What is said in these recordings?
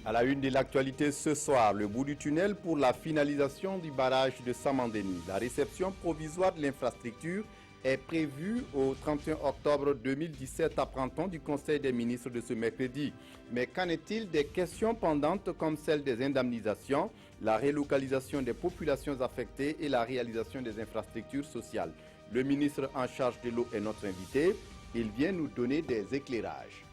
À la une de l'actualité ce soir, le bout du tunnel pour la finalisation du barrage de Samandeni. La réception provisoire de l'infrastructure est prévue au 31 octobre 2017 à Printemps du Conseil des ministres de ce mercredi. Mais qu'en est-il des questions pendantes comme celle des indemnisations, la relocalisation des populations affectées et la réalisation des infrastructures sociales? Le ministre en charge de l'eau est notre invité. Il vient nous donner des éclairages.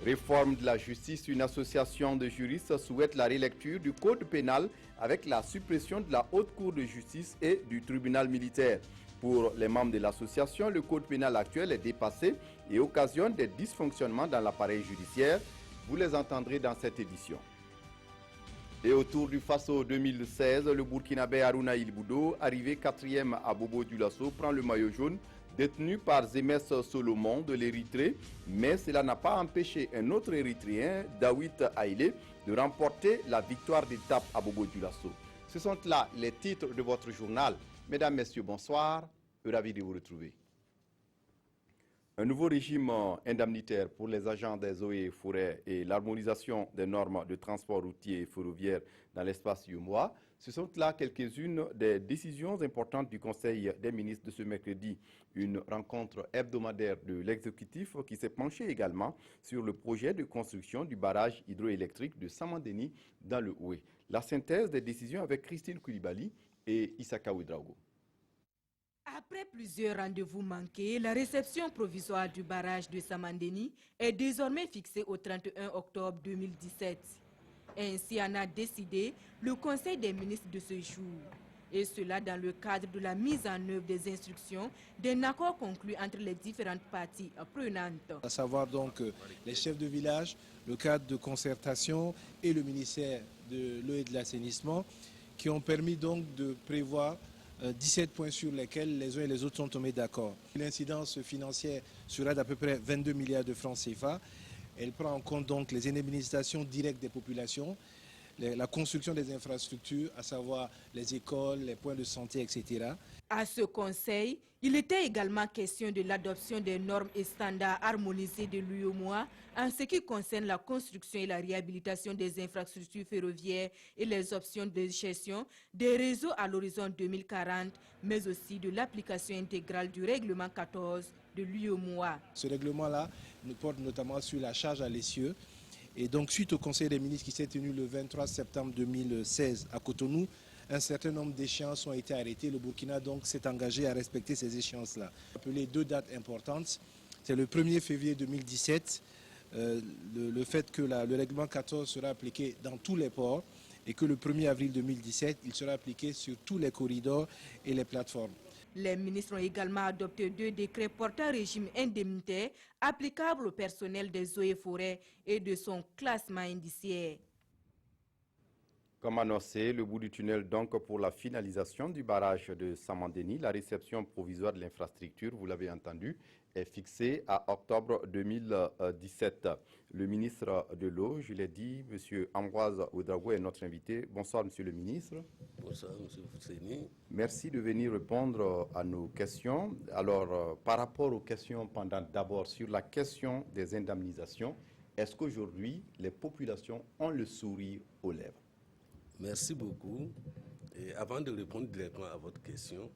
Réforme de la justice, une association de juristes souhaite la relecture du code pénal avec la suppression de la haute cour de justice et du tribunal militaire. Pour les membres de l'association, le code pénal actuel est dépassé et occasionne des dysfonctionnements dans l'appareil judiciaire. Vous les entendrez dans cette édition. Et au Tour du Faso 2016, le Burkinabé Harouna Ilboudo, arrivé 4e à Bobo Dioulasso, prend le maillot jaune détenu par Zemes Solomon de l'Érythrée, mais cela n'a pas empêché un autre Érythréen, Dawit Haïlé, de remporter la victoire d'étape à Bobo Dioulasso. Ce sont là les titres de votre journal. Mesdames, Messieurs, bonsoir. Ravi de vous retrouver. Un nouveau régime indemnitaire pour les agents des eaux et forêts et l'harmonisation des normes de transport routier et ferroviaire dans l'espace UEMOA. Ce sont là quelques-unes des décisions importantes du Conseil des ministres de ce mercredi. Une rencontre hebdomadaire de l'exécutif qui s'est penchée également sur le projet de construction du barrage hydroélectrique de Samandeni dans le Oué. La synthèse des décisions avec Christine Koulibaly et Issaka Ouedraogo. Après plusieurs rendez-vous manqués, la réception provisoire du barrage de Samandeni est désormais fixée au 31 octobre 2017. Ainsi en a décidé le Conseil des ministres de ce jour. Et cela dans le cadre de la mise en œuvre des instructions d'un accord conclu entre les différentes parties prenantes. À savoir donc les chefs de village, le cadre de concertation et le ministère de l'eau et de l'assainissement qui ont permis donc de prévoir 17 points sur lesquels les uns et les autres sont tombés d'accord. L'incidence financière sera d'à peu près 22 milliards de francs CFA. Elle prend en compte donc les indemnisations directes des populations, la construction des infrastructures, à savoir les écoles, les points de santé, etc. À ce conseil, il était également question de l'adoption des normes et standards harmonisés de l'UEMOA en ce qui concerne la construction et la réhabilitation des infrastructures ferroviaires et les options de gestion des réseaux à l'horizon 2040, mais aussi de l'application intégrale du règlement 14 de l'UEMOA. Ce règlement-là nous porte notamment sur la charge à l'essieu. Et donc, suite au Conseil des ministres qui s'est tenu le 23 septembre 2016 à Cotonou, un certain nombre d'échéances ont été arrêtées. Le Burkina donc s'est engagé à respecter ces échéances-là. Appelé deux dates importantes. C'est le 1er février 2017, le fait que le règlement 14 sera appliqué dans tous les ports et que le 1er avril 2017, il sera appliqué sur tous les corridors et les plateformes. Les ministres ont également adopté 2 décrets portant régime indemnitaire applicable au personnel des eaux et forêts et de son classement indiciaire. Comme annoncé, le bout du tunnel donc pour la finalisation du barrage de Samandeni, la réception provisoire de l'infrastructure, vous l'avez entendu, est fixée à octobre 2017. Le ministre de l'eau, je l'ai dit, M. Ambroise Ouedraogo est notre invité. Bonsoir, Monsieur le ministre. Bonsoir, M. Fousseni. Merci de venir répondre à nos questions. Alors, par rapport aux questions pendantes, d'abord sur la question des indemnisations, est-ce qu'aujourd'hui, les populations ont le sourire aux lèvres? Merci beaucoup. Et avant de répondre directement à votre question,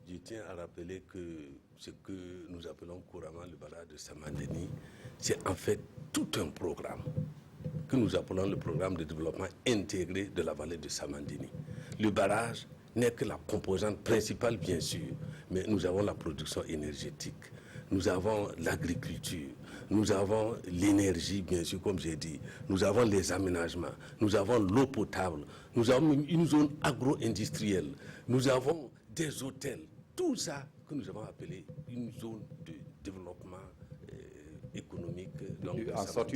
je tiens à rappeler que ce que nous appelons couramment le barrage de Samandeni, c'est en fait tout un programme que nous appelons le programme de développement intégré de la vallée de Samandeni. Le barrage n'est que la composante principale, bien sûr, mais nous avons la production énergétique, nous avons l'agriculture, nous avons l'énergie, bien sûr, comme j'ai dit, nous avons les aménagements, nous avons l'eau potable, nous avons une zone agro-industrielle, nous avons des hôtels, tout ça que nous avons appelé une zone de développement économique. Donc, en sorte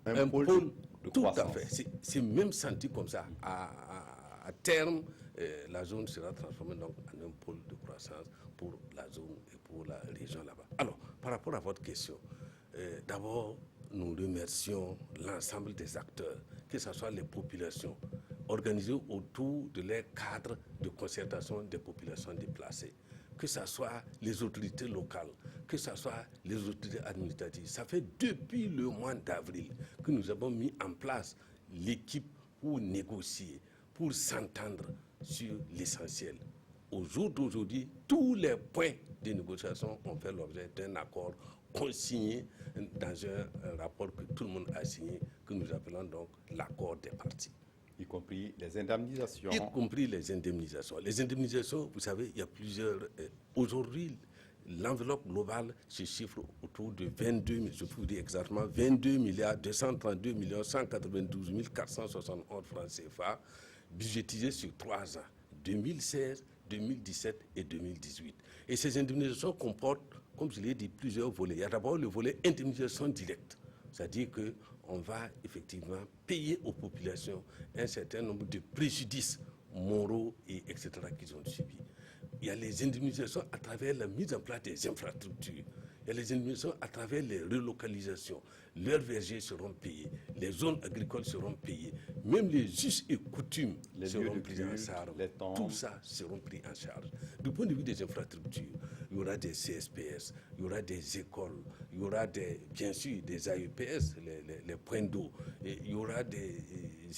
un pôle de tout croissance. à fait. C'est même senti comme ça. À terme, la zone sera transformée donc, en un pôle de croissance pour la zone et pour la région là-bas. Alors, par rapport à votre question, d'abord, nous remercions l'ensemble des acteurs, que ce soit les populations, organisées autour de leur cadre de concertation des populations déplacées, que ce soit les autorités locales, que ce soit les autorités administratives. Ça fait depuis le mois d'avril que nous avons mis en place l'équipe pour négocier, pour s'entendre sur l'essentiel. Au jour d'aujourd'hui, tous les points de négociation ont fait l'objet d'un accord consigné dans un rapport que tout le monde a signé, que nous appelons donc l'accord des parties. Y compris les indemnisations. Y compris les indemnisations. Les indemnisations, vous savez, il y a plusieurs... Aujourd'hui, l'enveloppe globale se chiffre autour de 22, je peux vous dire exactement, 22 milliards 232 millions 192 471 francs CFA, budgétisés sur 3 ans, 2016, 2017 et 2018. Et ces indemnisations comportent, comme je l'ai dit, plusieurs volets. Il y a d'abord le volet indemnisation directe, c'est-à-dire qu'on va effectivement payer aux populations un certain nombre de préjudices moraux et etc. qu'ils ont subis. Il y a les indemnisations à travers la mise en place des infrastructures. Il y a les indemnisations à travers les relocalisations. Leurs vergers seront payés, les zones agricoles seront payées, même les us et coutumes seront pris en charge. Tout ça seront pris en charge. Du point de vue des infrastructures, il y aura des CSPS, il y aura des écoles, il y aura bien sûr des AEPS, les points d'eau, il y aura des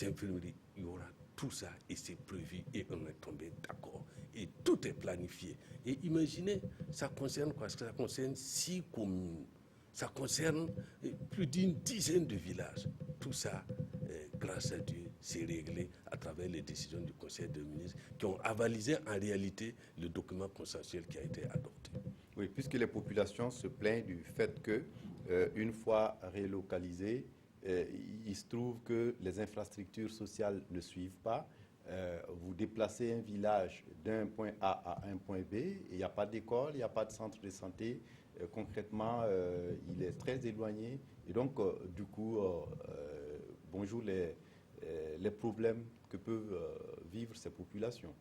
infirmeries, il y aura tout ça et c'est prévu et on est tombé d'accord. Et tout est planifié. Et imaginez, ça concerne quoi? Ça concerne 6 communes. Ça concerne plus d'une dizaine de villages. Tout ça, grâce à Dieu, c'est réglé à travers les décisions du Conseil des ministres qui ont avalisé en réalité le document consensuel qui a été adopté. Oui, puisque les populations se plaignent du fait que, une fois relocalisées, il se trouve que les infrastructures sociales ne suivent pas. Vous déplacez un village d'un point A à un point B, il n'y a pas d'école, il n'y a pas de centre de santé. Concrètement, il est très éloigné. Et donc, du coup, bonjour les problèmes que peuvent vivre ces populations.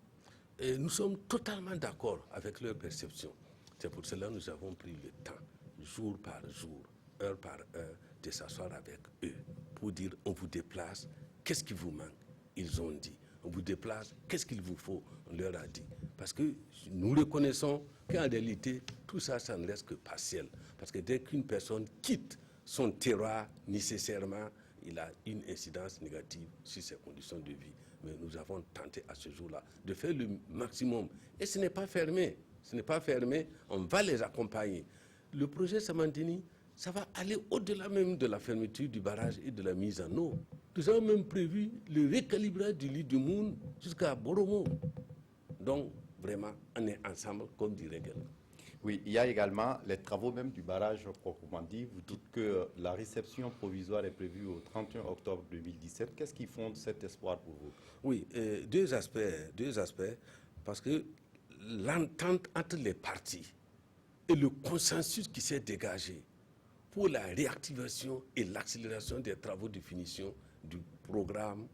Et nous sommes totalement d'accord avec leur perception. C'est pour cela que nous avons pris le temps, jour par jour, heure par heure, de s'asseoir avec eux pour dire on vous déplace, qu'est-ce qui vous manque? Ils ont dit. On vous déplace, qu'est-ce qu'il vous faut? On leur a dit. Parce que nous reconnaissons qu'en réalité, tout ça, ça ne reste que partiel. Parce que dès qu'une personne quitte son terroir, nécessairement, il a une incidence négative sur ses conditions de vie. Mais nous avons tenté à ce jour-là de faire le maximum. Et ce n'est pas fermé. Ce n'est pas fermé. On va les accompagner. Le projet Samandeni, ça va aller au-delà même de la fermeture du barrage et de la mise en eau. Nous avons même prévu le récalibrage du lit de Moun jusqu'à Boromo. Donc, vraiment, on est ensemble, comme dirait Guéla. Oui, il y a également les travaux même du barrage proprement dit. Vous dites que la réception provisoire est prévue au 31 octobre 2017. Qu'est-ce qui fonde cet espoir pour vous? Oui, deux aspects. Parce que l'entente entre les parties et le consensus qui s'est dégagé pour la réactivation et l'accélération des travaux de finition du programme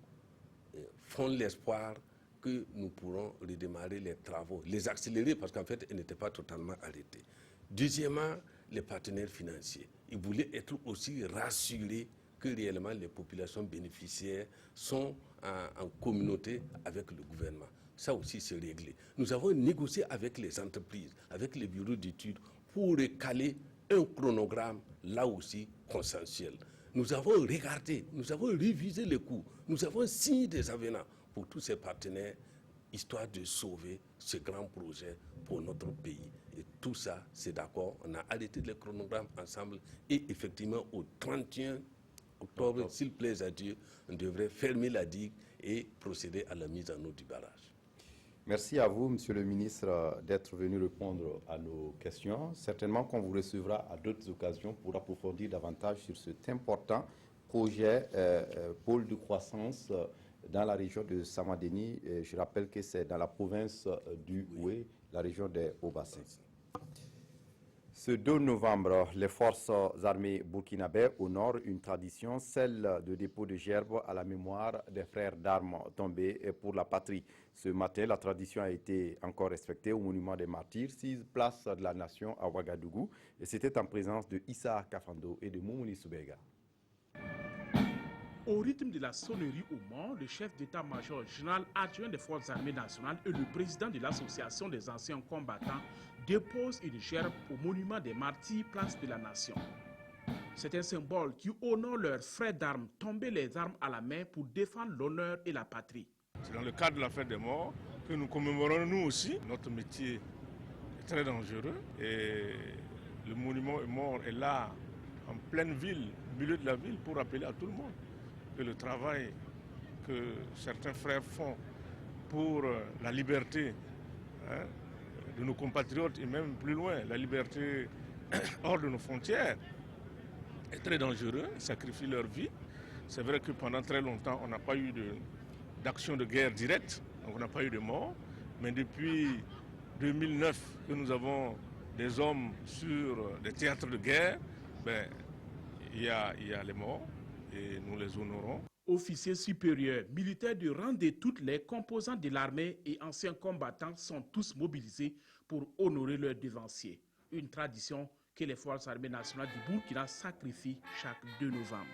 font l'espoir que nous pourrons redémarrer les travaux, les accélérer parce qu'en fait, ils n'étaient pas totalement arrêtés. Deuxièmement, les partenaires financiers. Ils voulaient être aussi rassurés que réellement les populations bénéficiaires sont en communauté avec le gouvernement. Ça aussi, c'est réglé. Nous avons négocié avec les entreprises, avec les bureaux d'études pour recaler un chronogramme, là aussi, consensuel. Nous avons regardé, nous avons révisé les coûts, nous avons signé des avenants pour tous ces partenaires, histoire de sauver ce grand projet pour notre pays. Et tout ça, c'est d'accord, on a arrêté le chronogramme ensemble et effectivement, au 31 octobre, s'il plaît à Dieu, on devrait fermer la digue et procéder à la mise en eau du barrage. Merci à vous, Monsieur le ministre, d'être venu répondre à nos questions. Certainement qu'on vous recevra à d'autres occasions pour approfondir davantage sur cet important projet pôle de croissance dans la région de Samadeni. Je rappelle que c'est dans la province du Houé, la région des Hauts-Bassins. Ce 2 novembre, les forces armées burkinabè honorent une tradition, celle de dépôt de gerbes à la mémoire des frères d'armes tombés pour la patrie. Ce matin, la tradition a été encore respectée au monument des martyrs, 6 places de la nation à Ouagadougou. Et c'était en présence de Issa Kafando et de Moumouni Soubega. Au rythme de la sonnerie au Mans, le chef d'état-major général adjoint des forces armées nationales et le président de l'association des anciens combattants déposent une gerbe au monument des martyrs, place de la nation. C'est un symbole qui honore leurs frères d'armes, tomber les armes à la main pour défendre l'honneur et la patrie. C'est dans le cadre de la fête des morts que nous commémorons nous aussi. Notre métier est très dangereux et le monument aux morts est là, en pleine ville, au milieu de la ville, pour rappeler à tout le monde que le travail que certains frères font pour la liberté de nos compatriotes et même plus loin, la liberté hors de nos frontières, est très dangereux. Ils sacrifient leur vie. C'est vrai que pendant très longtemps, on n'a pas eu d'action de guerre directe, donc on n'a pas eu de morts. Mais depuis 2009 que nous avons des hommes sur des théâtres de guerre, il y a les morts et nous les honorons. Officiers supérieurs, militaires de rang de toutes les composantes de l'armée et anciens combattants sont tous mobilisés pour honorer leurs devanciers. Une tradition que les forces armées nationales du Burkina sacrifient chaque 2 novembre.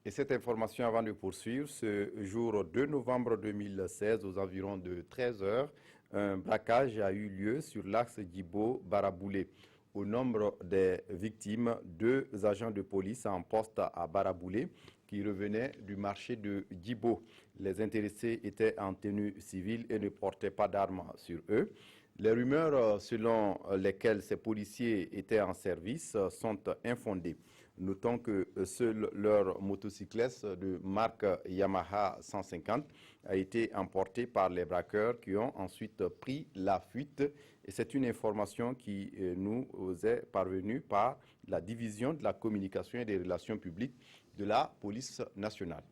Et cette information avant de poursuivre, ce jour 2 novembre 2016, aux environs de 13 h, un braquage a eu lieu sur l'axe Djibo-Baraboulé. Au nombre des victimes, 2 agents de police en poste à Baraboulé qui revenaient du marché de Djibo. Les intéressés étaient en tenue civile et ne portaient pas d'armes sur eux. Les rumeurs selon lesquelles ces policiers étaient en service sont infondées. Notons que seule leur motocyclette de marque Yamaha 150 a été emportée par les braqueurs qui ont ensuite pris la fuite. Et c'est une information qui nous est parvenue par la division de la communication et des relations publiques de la police nationale.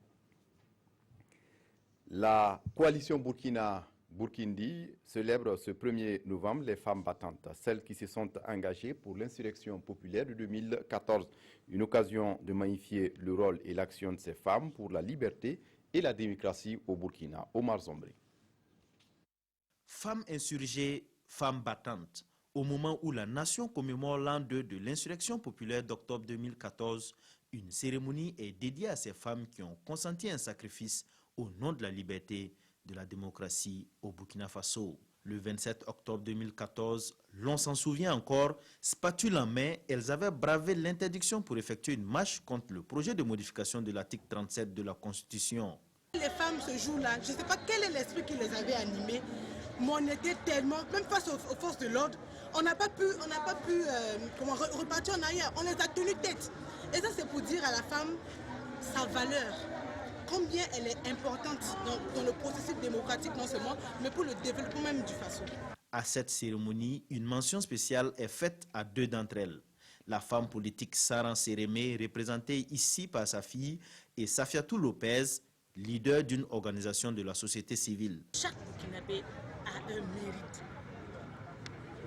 La coalition Burkindi célèbre ce 1er novembre les femmes battantes, celles qui se sont engagées pour l'insurrection populaire de 2014. Une occasion de magnifier le rôle et l'action de ces femmes pour la liberté et la démocratie au Burkina. Omar Zombré. Femmes insurgées, femmes battantes. Au moment où la nation commémore l'an 2 de l'insurrection populaire d'octobre 2014, une cérémonie est dédiée à ces femmes qui ont consenti un sacrifice au nom de la liberté, de la démocratie au Burkina Faso. Le 27 octobre 2014, l'on s'en souvient encore, spatule en main, elles avaient bravé l'interdiction pour effectuer une marche contre le projet de modification de l'article 37 de la Constitution. Les femmes ce jour-là, je ne sais pas quel est l'esprit qui les avait animées, mais on était tellement, même face aux forces de l'ordre, on n'a pas pu repartir en arrière, on les a tenues tête. Et ça c'est pour dire à la femme sa valeur. Combien elle est importante dans le processus démocratique non seulement, mais pour le développement même du Faso. À cette cérémonie, une mention spéciale est faite à 2 d'entre elles. La femme politique Saran Sérémé, représentée ici par sa fille, et Safiatou Lopez, leader d'une organisation de la société civile. Chaque Burkinabé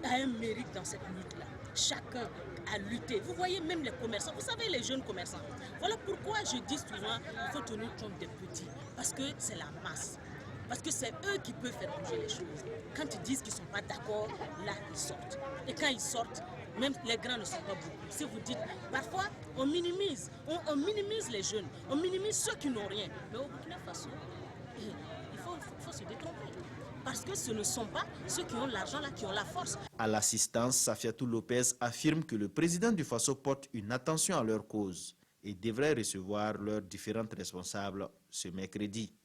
a un mérite dans cette lutte-là. Chacun a lutté. Vous voyez même les commerçants, vous savez les jeunes commerçants. Voilà pourquoi je dis souvent qu'il faut tenir compte des petits. Parce que c'est la masse. Parce que c'est eux qui peuvent faire bouger les choses. Quand ils disent qu'ils ne sont pas d'accord, là ils sortent. Et quand ils sortent, même les grands ne sont pas beaucoup. Si vous dites, parfois on minimise les jeunes, on minimise ceux qui n'ont rien. Mais au Burkina Faso, il faut se détromper. Parce que ce ne sont pas ceux qui ont l'argent là qui ont la force. À l'assistance, Safiatou Lopez affirme que le président du Faso porte une attention à leur cause et devrait recevoir leurs différentes responsables ce mercredi.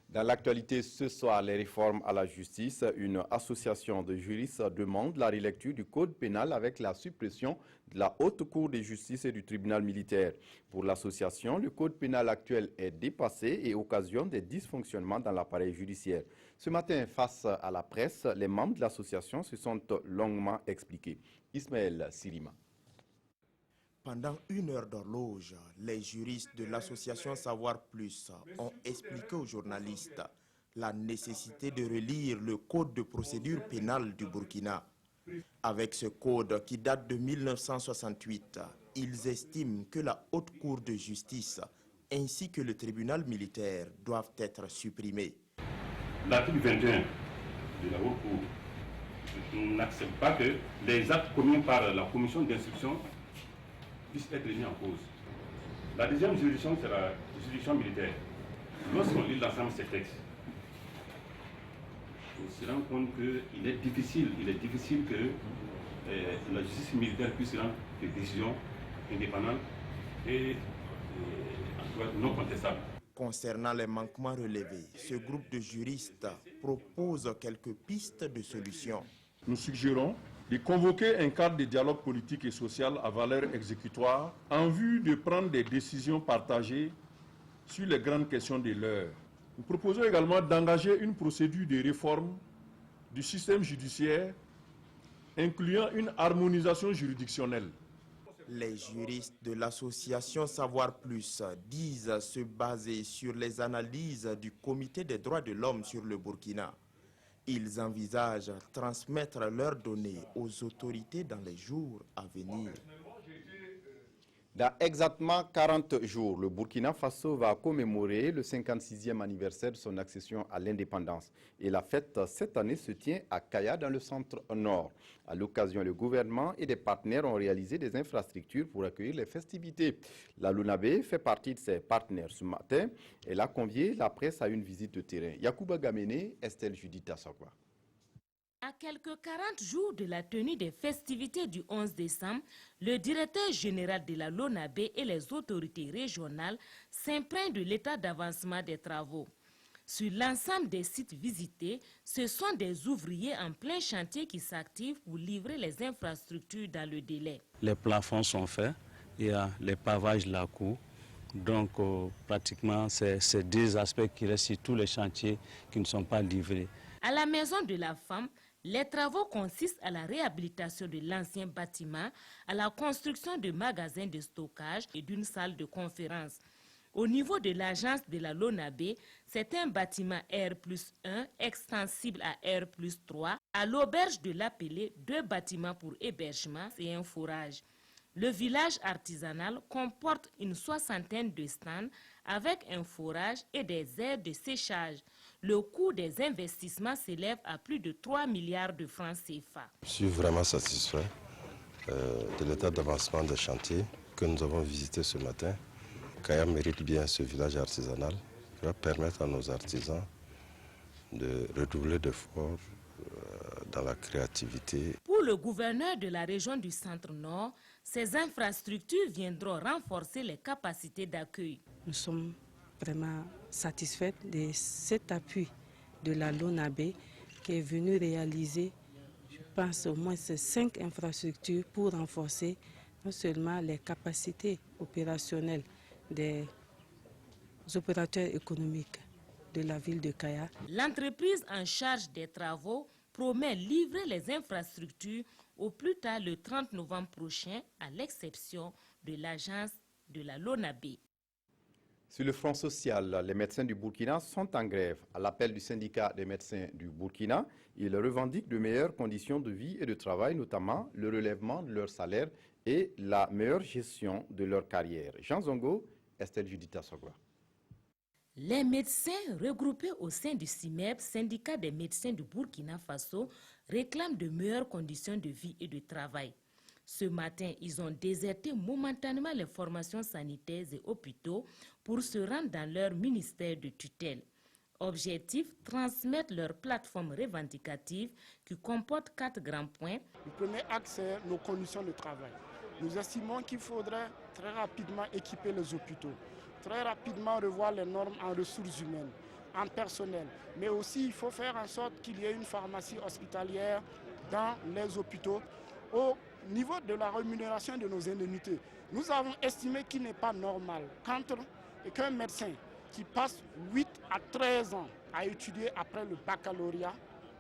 Dans l'actualité ce soir, les réformes à la justice, une association de juristes demande la relecture du code pénal avec la suppression de la haute cour de justice et du tribunal militaire. Pour l'association, le code pénal actuel est dépassé et occasionne des dysfonctionnements dans l'appareil judiciaire. Ce matin, face à la presse, les membres de l'association se sont longuement expliqués. Ismaël Sirima. Pendant 1 heure d'horloge, les juristes de l'association Savoir Plus ont expliqué aux journalistes la nécessité de relire le code de procédure pénale du Burkina. Avec ce code qui date de 1968, ils estiment que la haute cour de justice ainsi que le tribunal militaire doivent être supprimés. L'article 21 de la haute cour n'accepte pas que les actes commis par la commission d'instruction puissent être mis en cause. La deuxième juridiction, c'est la juridiction militaire. Lorsqu'on lit l'ensemble de ces textes, on se rend compte qu'il est difficile que la justice militaire puisse rendre des décisions indépendante et non contestable. Concernant les manquements relevés, ce groupe de juristes propose quelques pistes de solutions. Nous suggérons de convoquer un cadre de dialogue politique et social à valeur exécutoire en vue de prendre des décisions partagées sur les grandes questions de l'heure. Nous proposons également d'engager une procédure de réforme du système judiciaire incluant une harmonisation juridictionnelle. Les juristes de l'association Savoir Plus disent se baser sur les analyses du Comité des droits de l'homme sur le Burkina. Ils envisagent transmettre leurs données aux autorités dans les jours à venir. Dans exactement 40 jours, le Burkina Faso va commémorer le 56e anniversaire de son accession à l'indépendance. Et la fête cette année se tient à Kaya dans le centre-nord. À l'occasion, le gouvernement et des partenaires ont réalisé des infrastructures pour accueillir les festivités. La LONABE fait partie de ses partenaires ce matin. Elle a convié la presse à une visite de terrain. Yacouba Gamene, Estelle Judith Assokwa. À quelques 40 jours de la tenue des festivités du 11 décembre, le directeur général de la LONABE et les autorités régionales s'imprègnent de l'état d'avancement des travaux. Sur l'ensemble des sites visités, ce sont des ouvriers en plein chantier qui s'activent pour livrer les infrastructures dans le délai. Les plafonds sont faits, il y a les pavages la cour. Donc pratiquement c'est deux aspects qui restent sur tous les chantiers qui ne sont pas livrés. À la maison de la femme, les travaux consistent à la réhabilitation de l'ancien bâtiment, à la construction de magasins de stockage et d'une salle de conférence. Au niveau de l'agence de la LONABE, c'est un bâtiment R+1 extensible à R+3. À l'auberge de l'Appelé, 2 bâtiments pour hébergement et un forage. Le village artisanal comporte une 60aine de stands avec un forage et des aires de séchage. Le coût des investissements s'élève à plus de 3 milliards de francs CFA. Je suis vraiment satisfait de l'état d'avancement des chantiers que nous avons visités ce matin. Kaya mérite bien ce village artisanal qui va permettre à nos artisans de redoubler d'efforts dans la créativité. Pour le gouverneur de la région du Centre-Nord, ces infrastructures viendront renforcer les capacités d'accueil. Nous sommes vraiment satisfaits de cet appui de la LONABE qui est venu réaliser, je pense, au moins ces 5 infrastructures pour renforcer non seulement les capacités opérationnelles des opérateurs économiques de la ville de Kaya. L'entreprise en charge des travaux promet livrer les infrastructures au plus tard le 30 novembre prochain, à l'exception de l'agence de la LONABE. Sur le front social, les médecins du Burkina sont en grève. À l'appel du syndicat des médecins du Burkina, ils revendiquent de meilleures conditions de vie et de travail, notamment le relèvement de leur salaire et la meilleure gestion de leur carrière. Jean Zongo, Estelle Judith Assokwa. Les médecins regroupés au sein du CIMEB, syndicat des médecins du Burkina Faso, réclament de meilleures conditions de vie et de travail. Ce matin, ils ont déserté momentanément les formations sanitaires et hôpitaux pour se rendre dans leur ministère de tutelle. Objectif, transmettre leur plateforme revendicative qui comporte 4 grands points. Le premier axe, c'est nos conditions de travail. Nous estimons qu'il faudrait très rapidement équiper les hôpitaux, très rapidement revoir les normes en ressources humaines, en personnel. Mais aussi, il faut faire en sorte qu'il y ait une pharmacie hospitalière dans les hôpitaux. Au niveau de la rémunération de nos indemnités, nous avons estimé qu'il n'est pas normal qu'un médecin qui passe 8 à 13 ans à étudier après le baccalauréat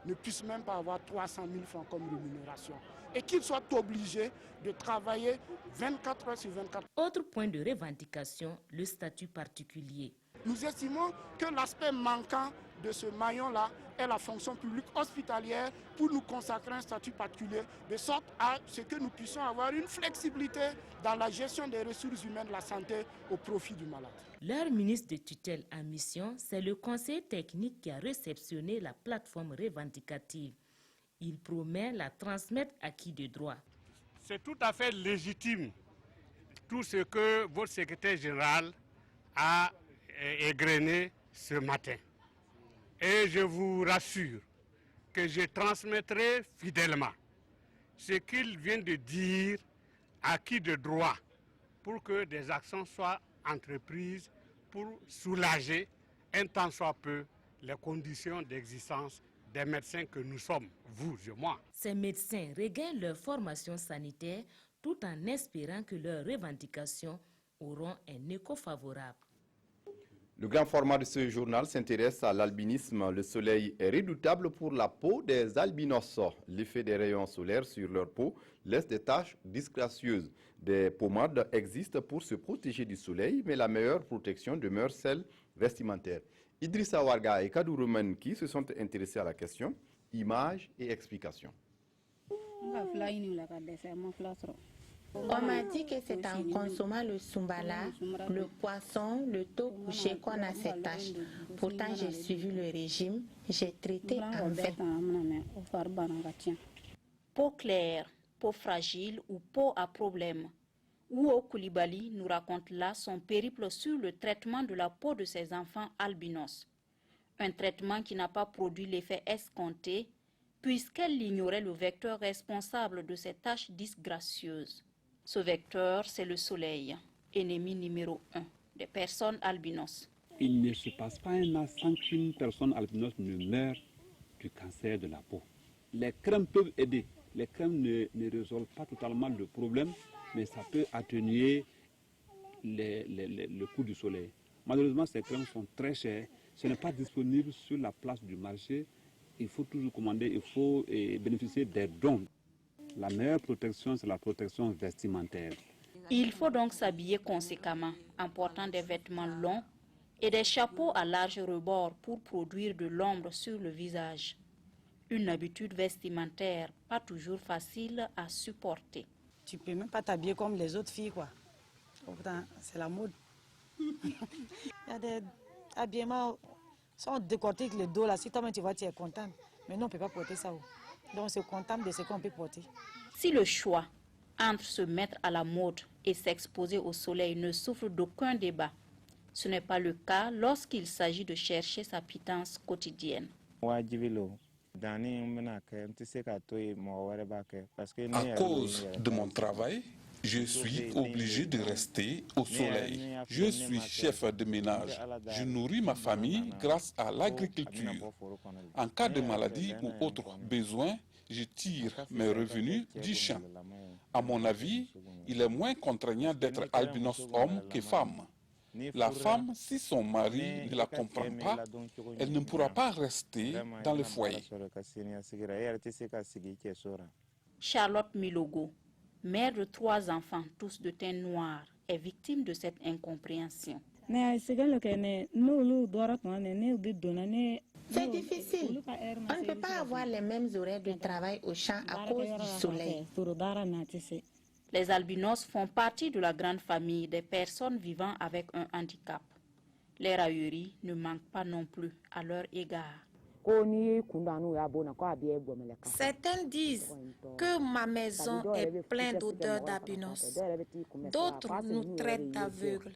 ne puisse même pas avoir 300 000 francs comme rémunération et qu'il soit obligé de travailler 24 heures sur 24. Autre point de revendication, le statut particulier. Nous estimons que l'aspect manquant de ce maillon-là est la fonction publique hospitalière pour nous consacrer un statut particulier, de sorte à ce que nous puissions avoir une flexibilité dans la gestion des ressources humaines de la santé au profit du malade. Leur ministre de tutelle en mission, c'est le conseiller technique qui a réceptionné la plateforme revendicative. Il promet la transmettre à qui de droit. C'est tout à fait légitime tout ce que votre secrétaire général a égrené ce matin. Et je vous rassure que je transmettrai fidèlement ce qu'il vient de dire à qui de droit pour que des actions soient entreprises pour soulager un tant soit peu les conditions d'existence des médecins que nous sommes, vous et moi. Ces médecins regagnent leur formation sanitaire tout en espérant que leurs revendications auront un écho favorable. Le grand format de ce journal s'intéresse à l'albinisme. Le soleil est redoutable pour la peau des albinos. L'effet des rayons solaires sur leur peau laisse des taches disgracieuses. Des pommades existent pour se protéger du soleil, mais la meilleure protection demeure celle vestimentaire. Idrissa Warga et Kadou Roumenki se sont intéressés à la question. Images et explications. On m'a dit que c'est en consommant le sumbala, le poisson, le taux couché qu'on a ces taches. Pourtant, j'ai suivi le régime, j'ai traité en fait. Peau claire, peau fragile ou peau à problème. Ouo Koulibaly nous raconte là son périple sur le traitement de la peau de ses enfants albinos. Un traitement qui n'a pas produit l'effet escompté puisqu'elle ignorait le vecteur responsable de ces taches disgracieuses. Ce vecteur, c'est le soleil, ennemi numéro 1 des personnes albinos. Il ne se passe pas un an sans qu'une personne albinos ne meure du cancer de la peau. Les crèmes peuvent aider. Les crèmes ne résolvent pas totalement le problème, mais ça peut atténuer le coût du soleil. Malheureusement, ces crèmes sont très chères. Ce n'est pas disponible sur la place du marché. Il faut toujours commander, il faut bénéficier des dons. La meilleure protection, c'est la protection vestimentaire. Il faut donc s'habiller conséquemment en portant des vêtements longs et des chapeaux à large rebord pour produire de l'ombre sur le visage. Une habitude vestimentaire pas toujours facile à supporter. Tu ne peux même pas t'habiller comme les autres filles, quoi. C'est la mode. Il y a des habillements, si on décortique le dos, là, si toi-même tu vois, tu es content. Mais non, on ne peut pas porter ça. Donc, on se contente de ce qu'on peut porter. Si le choix entre se mettre à la mode et s'exposer au soleil ne souffre d'aucun débat, ce n'est pas le cas lorsqu'il s'agit de chercher sa pitance quotidienne. À cause de mon travail, je suis obligé de rester au soleil. Je suis chef de ménage. Je nourris ma famille grâce à l'agriculture. En cas de maladie ou autre besoin, je tire mes revenus du champ. À mon avis, il est moins contraignant d'être albinos homme que femme. La femme, si son mari ne la comprend pas, elle ne pourra pas rester dans le foyer. Charlotte Milogo, mère de 3 enfants, tous de teint noir, est victime de cette incompréhension. C'est difficile. On ne peut pas avoir les mêmes horaires de travail au champ à cause du soleil. Les albinos font partie de la grande famille des personnes vivant avec un handicap. Les railleries ne manquent pas non plus à leur égard. Certains disent que ma maison est pleine d'odeurs d'albinos. D'autres nous traitent d'aveugles.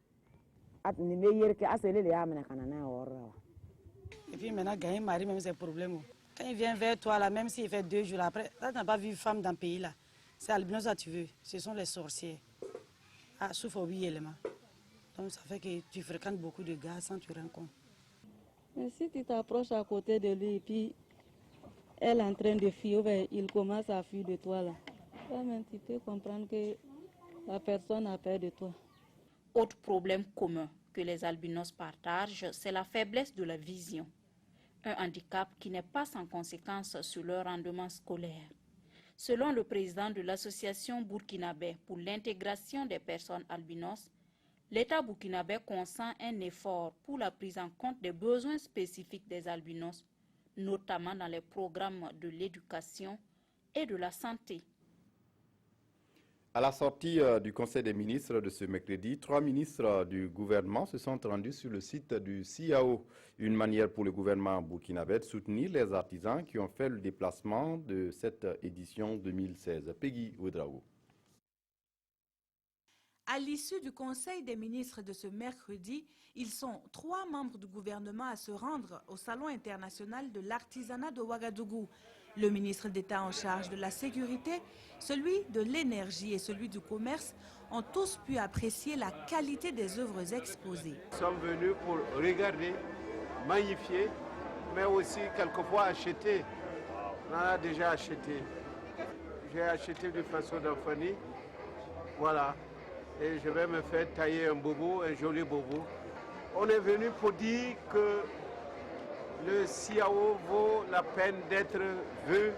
Et puis maintenant, gagner mari, même c'est un problème. Quand il vient vers toi, là, même s'il fait 2 jours après, tu n'as pas vu femme dans le pays là. C'est albinos que tu veux. Ce sont les sorciers. Ah, souffre au élément. Donc ça fait que tu fréquentes beaucoup de gars sans te rendre compte. Mais si tu t'approches à côté de lui et puis elle est en train de fuir, il commence à fuir de toi là. Toi-même, tu peux comprendre que la personne a peur de toi. Autre problème commun que les albinos partagent, c'est la faiblesse de la vision. Un handicap qui n'est pas sans conséquence sur leur rendement scolaire. Selon le président de l'association burkinabé pour l'intégration des personnes albinos, l'État burkinabé consent un effort pour la prise en compte des besoins spécifiques des albinos, notamment dans les programmes de l'éducation et de la santé. À la sortie du Conseil des ministres de ce mercredi, 3 ministres du gouvernement se sont rendus sur le site du CIAO. Une manière pour le gouvernement burkinabé de soutenir les artisans qui ont fait le déplacement de cette édition 2016. Peggy Ouedraogo. À l'issue du Conseil des ministres de ce mercredi, ils sont 3 membres du gouvernement à se rendre au Salon international de l'artisanat de Ouagadougou. Le ministre d'État en charge de la sécurité, celui de l'énergie et celui du commerce ont tous pu apprécier la qualité des œuvres exposées. Nous sommes venus pour regarder, magnifier, mais aussi quelquefois acheter. On a déjà acheté. J'ai acheté du façon d'Anfani. Voilà. Et je vais me faire tailler un bobo, un joli bobo. On est venu pour dire que le CIAO vaut la peine d'être vu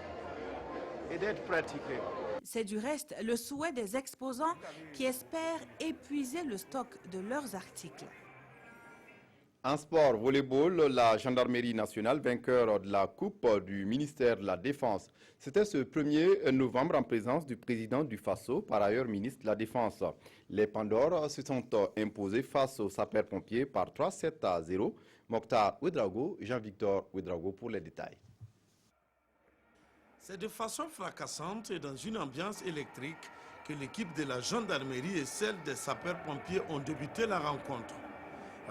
et d'être pratiqué. C'est du reste le souhait des exposants qui espèrent épuiser le stock de leurs articles. En sport, volleyball, la gendarmerie nationale, vainqueur de la Coupe du ministère de la Défense. C'était ce 1er novembre en présence du président du FASO, par ailleurs ministre de la Défense. Les Pandores se sont imposés face aux sapeurs-pompiers par 3-7-0. Mokhtar Ouedraogo, Jean-Victor Ouedraogo pour les détails. C'est de façon fracassante et dans une ambiance électrique que l'équipe de la gendarmerie et celle des sapeurs-pompiers ont débuté la rencontre.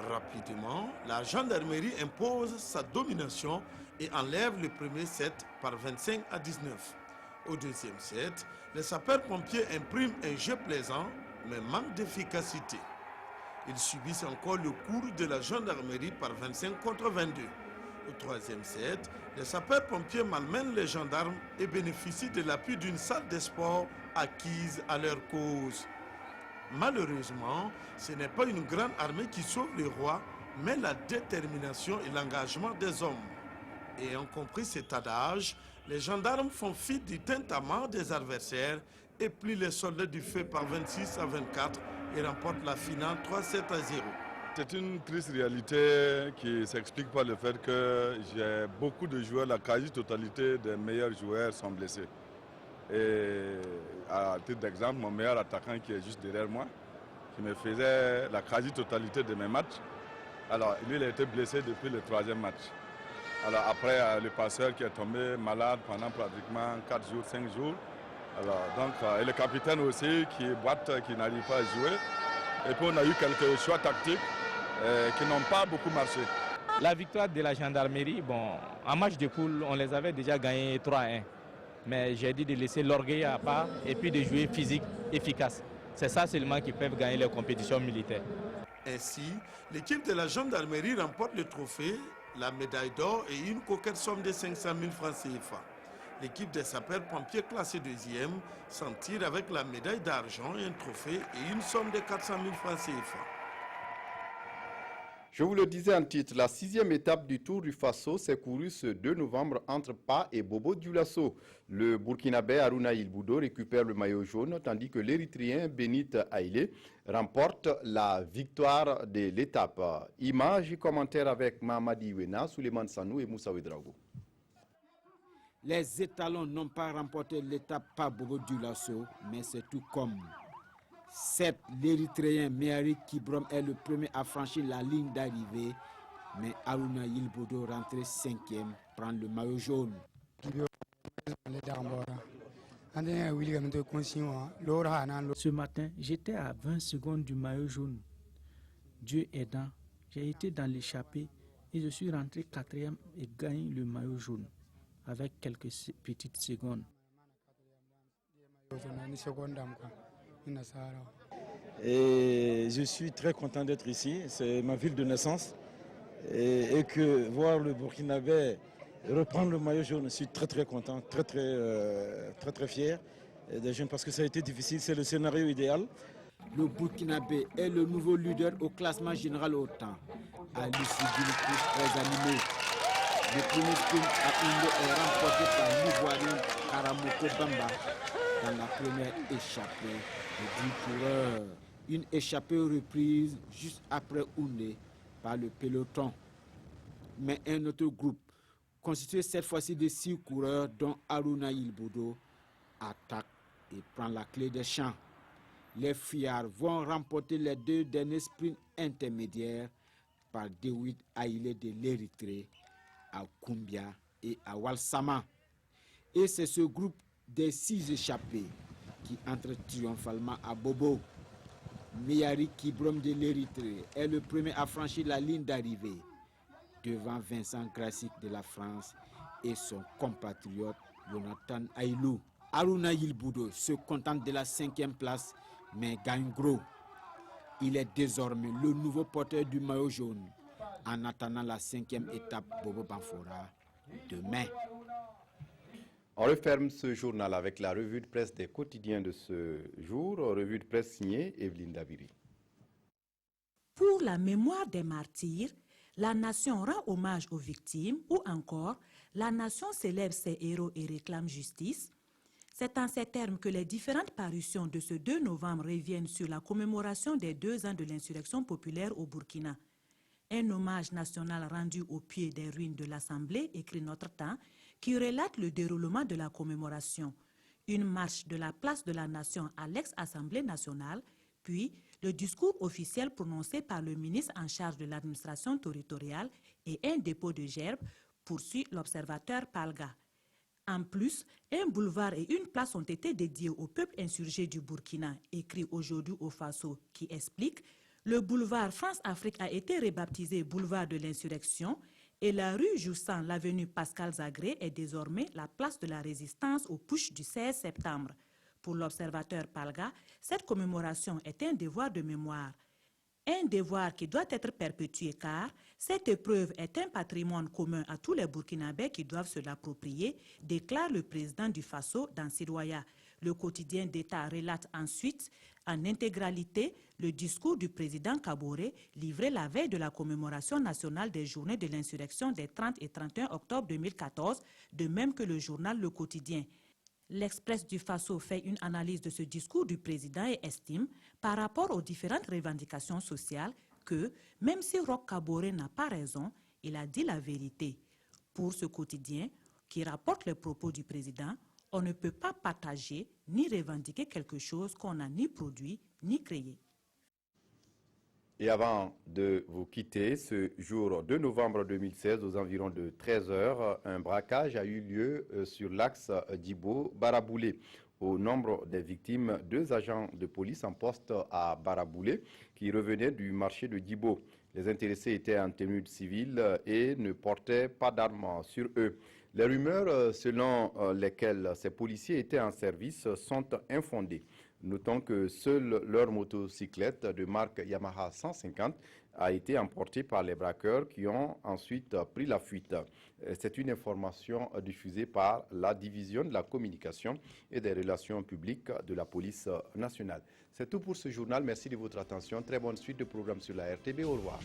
Rapidement, la gendarmerie impose sa domination et enlève le premier set par 25-19. Au deuxième set, les sapeurs-pompiers impriment un jeu plaisant mais manquent d'efficacité. Ils subissent encore le coup de la gendarmerie par 25-22. Au troisième set, les sapeurs-pompiers malmènent les gendarmes et bénéficient de l'appui d'une salle de sport acquise à leur cause. Malheureusement, ce n'est pas une grande armée qui sauve le roi, mais la détermination et l'engagement des hommes. Ayant compris cet adage, les gendarmes font fi du tintamarre des adversaires et plient les soldats du feu par 26-24 et remportent la finale 3-7-0. C'est une triste réalité qui s'explique par le fait que j'ai beaucoup de joueurs, la quasi-totalité des meilleurs joueurs sont blessés. Et à titre d'exemple, mon meilleur attaquant qui est juste derrière moi, qui me faisait la quasi-totalité de mes matchs, alors lui il a été blessé depuis le 3e match. Alors après le passeur qui est tombé malade pendant pratiquement 4 jours, 5 jours. Alors, donc, et le capitaine aussi qui boite, qui n'arrive pas à jouer. Et puis on a eu quelques choix tactiques qui n'ont pas beaucoup marché. La victoire de la gendarmerie, bon, en match de poule, on les avait déjà gagnés 3-1. Mais j'ai dit de laisser l'orgueil à part et puis de jouer physique efficace. C'est ça seulement qui peuvent gagner les compétitions militaires. Ainsi, l'équipe de la gendarmerie remporte le trophée, la médaille d'or et une coquette somme de 500 000 francs CFA. L'équipe des sapeurs-pompiers classée 2e s'en tire avec la médaille d'argent, un trophée et une somme de 400 000 francs CFA. Je vous le disais en titre, la 6e étape du Tour du Faso s'est courue ce 2 novembre entre Pa et Bobo Dioulasso. Le Burkinabé Harouna Ilboudo récupère le maillot jaune, tandis que l'Érythréen Benit Haïlé remporte la victoire de l'étape. Images et commentaires avec Mamadi Wena, Souleymane Sanou et Moussa Ouedraogo. Les étalons n'ont pas remporté l'étape par Bobo Dioulasso, mais c'est tout comme. Certes, l'Érythréen Meharik Kibrom est le premier à franchir la ligne d'arrivée, mais Harouna Ilboudo, rentré 5e, prend le maillot jaune. Ce matin, j'étais à 20 secondes du maillot jaune. Dieu aidant, j'ai été dans l'échappée et je suis rentré 4e et gagne le maillot jaune avec quelques petites secondes. Et je suis très content d'être ici, c'est ma ville de naissance. Et que voir le Burkinabé reprendre le maillot jaune, je suis très content, très fier des jeunes parce que ça a été difficile, c'est le scénario idéal. Le Burkinabé est le nouveau leader au classement général au temps, à l'issue d'une course très animée. Le premier sprint à Oundé est remporté par l'Ivoirien Karamoko Bamba dans la première échappée de 10 coureurs. Une échappée reprise juste après Oundé par le peloton. Mais un autre groupe, constitué cette fois-ci de 6 coureurs, dont Harouna Ilboudo, attaque et prend la clé des champs. Les Fuyards vont remporter les 2 derniers sprints intermédiaires par Dewit Haïlé de l'Érythrée, à Koumbia et à Walsama. Et c'est ce groupe des 6 échappés qui entre triomphalement à Bobo. Meharik Kibrom de l'Érythrée est le premier à franchir la ligne d'arrivée devant Vincent Gracic de la France et son compatriote Jonathan Ailou. Aruna Yilboudo se contente de la 5e place, mais gagne gros. Il est désormais le nouveau porteur du maillot jaune. En attendant la 5e étape, Bobo Banfora, demain. On referme ce journal avec la revue de presse des quotidiens de ce jour, revue de presse signée Evelyne Dabiri. Pour la mémoire des martyrs, la nation rend hommage aux victimes ou encore la nation célèbre ses héros et réclame justice. C'est en ces termes que les différentes parutions de ce 2 novembre reviennent sur la commémoration des 2 ans de l'insurrection populaire au Burkina. Un hommage national rendu au pied des ruines de l'Assemblée, écrit Notre Temps, qui relate le déroulement de la commémoration. Une marche de la place de la Nation à l'ex-Assemblée nationale, puis le discours officiel prononcé par le ministre en charge de l'administration territoriale et un dépôt de gerbes, poursuit l'observateur Palga. En plus, un boulevard et une place ont été dédiés au peuple insurgé du Burkina, écrit aujourd'hui au Faso, qui explique « Le boulevard France-Afrique a été rebaptisé boulevard de l'insurrection et la rue jouissant l'avenue Pascal Zagré est désormais la place de la résistance au putsch du 16 septembre. Pour l'observateur Palga, cette commémoration est un devoir de mémoire. Un devoir qui doit être perpétué car cette épreuve est un patrimoine commun à tous les Burkinabés qui doivent se l'approprier, déclare le président du Faso dans Sidoya. Le quotidien d'État relate ensuite en intégralité le discours du président Kaboré livré la veille de la commémoration nationale des journées de l'insurrection des 30 et 31 octobre 2014, de même que le journal Le Quotidien. L'Express du Faso fait une analyse de ce discours du président et estime, par rapport aux différentes revendications sociales, que, même si Roch Kaboré n'a pas raison, il a dit la vérité. Pour ce quotidien, qui rapporte les propos du président, on ne peut pas partager ni revendiquer quelque chose qu'on n'a ni produit ni créé. Et avant de vous quitter, ce jour 2 novembre 2016, aux environs de 13 h, un braquage a eu lieu sur l'axe Djibo-Baraboulé. Au nombre des victimes, 2 agents de police en poste à Baraboulé qui revenaient du marché de Djibo. Les intéressés étaient en tenue civile et ne portaient pas d'armes sur eux. Les rumeurs selon lesquelles ces policiers étaient en service sont infondées. Notons que seule leur motocyclette de marque Yamaha 150 a été emportée par les braqueurs qui ont ensuite pris la fuite. C'est une information diffusée par la division de la communication et des relations publiques de la police nationale. C'est tout pour ce journal. Merci de votre attention. Très bonne suite de programmes sur la RTB. Au revoir.